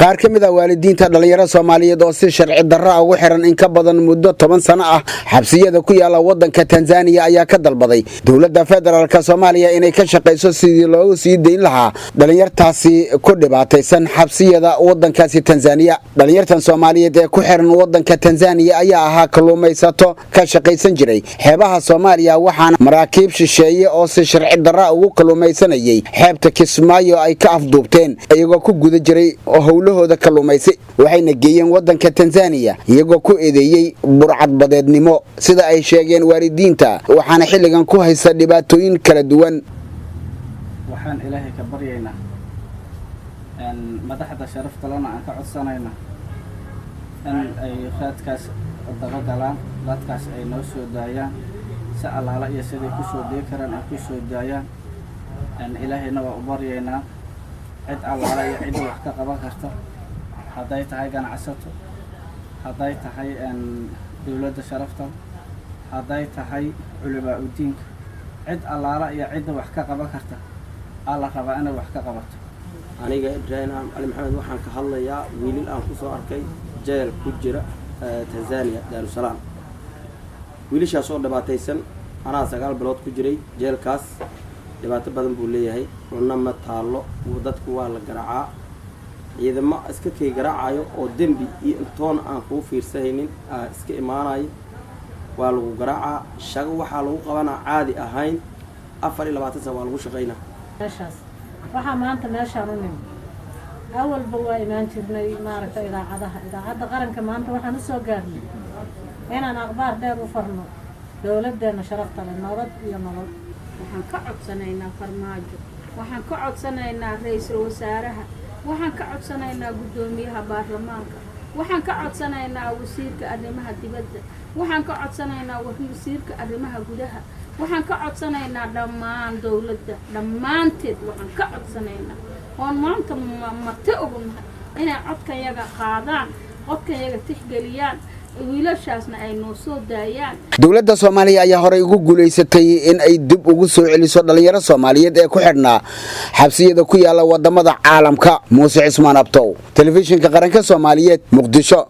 qaar ka mid ah waalidiinta dhalinyarada Soomaaliyeed oo si sharci darro ah ugu xiran in ka badan muddo 10 sano ah xabsiyada ku yaala wadanka Tanzania ayaa ka dalbaday dawladda federaalka Soomaaliya inay ka shaqeyso sidii loogu sii deyn lahaa dhalinyartaasi ku dhibaataysan xabsiyada wadankaasi Tanzania. dhalinyartan Soomaaliyeed ee ku xiran wadanka Tanzania ayaa ahaa kalluumaysato ka shaqeysan jiray xeebaha Soomaaliya, waxaana maraakiib shisheeye oo si sharci darro ugu kalluumaysanayay xeebta Kismaayo ay ka afduubteen iyagoo ku guda jiray howlahooda kalluumaysi. waxayna geeyeen wadanka Tanzania iyagoo ku eedeeyay burcad badeednimo sida ay sheegeen waalidiinta, waxaana xilligan ku haysta dhibaatooyin kala duwan. waxaan ilaahay ka baryaynaa madaxda sharafta lana aan ka codsanaynaa in ay raadkaas daba galaan, dadkaas ay noo soo daayaan si allaala iyo siday ku soo dee karaan ay ku soo daayaan. ilaahayna waa u baryaynaa cid allaala iyo cid wax ka qaban karta, hadday tahay ganacsato, hadday tahay dawladda sharafta, hadday tahay culimaa u diinka, cid allaala iyo cid wax ka qaban karta alla rabaa inay wax ka qabato. aniga Ibrahim Ali Maxamed waxaan ka hadlayaa wiilal aan ku soo arkay jeel ku jira Tanzania Dar es Salaam. wiilashaas oo dhibaataysan anaa 9 bilood ku jiray jeelkaas. dhibaato badan buu leeyahay, cunno ma taalo, dadku waa la garaacaa, ciidamo iska kay garaacayo oo dembi iyo intoon aan ku fiirsanaynin iska imaanayo waa lagu garaacaa. shaqo waxaa lagu qabanaa caadi ahayn 24 saac waa lagu shaqeynaa. waxaa maanta meeshaan u nimid awalba waa imaan jirnay maaragtay idaacadda qaranka. maanta waxaan u soo gaarnay inaan akhbaar dheer u farno dawladdeena sharafta leh, nabad iyo nolol. waxaan ka codsanaynaa farmaajo, waxaan ka codsanaynaa ra'iisul wasaaraha, waxaan ka codsanaynaa guddoomiyaha baarlamaanka, waxaan ka codsanaynaa wasiirka arrimaha dibadda, waxaan ka codsanaynaa wasiirka arrimaha gudaha, waxaan ka codsanaynaa dhammaan dawladda dhammaanteed. waxaan ka codsanaynaa oon maanta marti ugu nahay inay codkayaga qaadaan, codkayaga tixgeliyaan, wiilashaasna ay noo soo daayaan. dawladda Soomaaliya ayaa horey ugu guuleysatay in ay dib ugu soo celiso dhalinyarada Soomaaliyeed ee ku xirnaa xabsiyada ku yaala wadamada caalamka. Muuse Cismaan Abtow, Telefishinka Qaranka Soomaaliyeed, Muqdisho.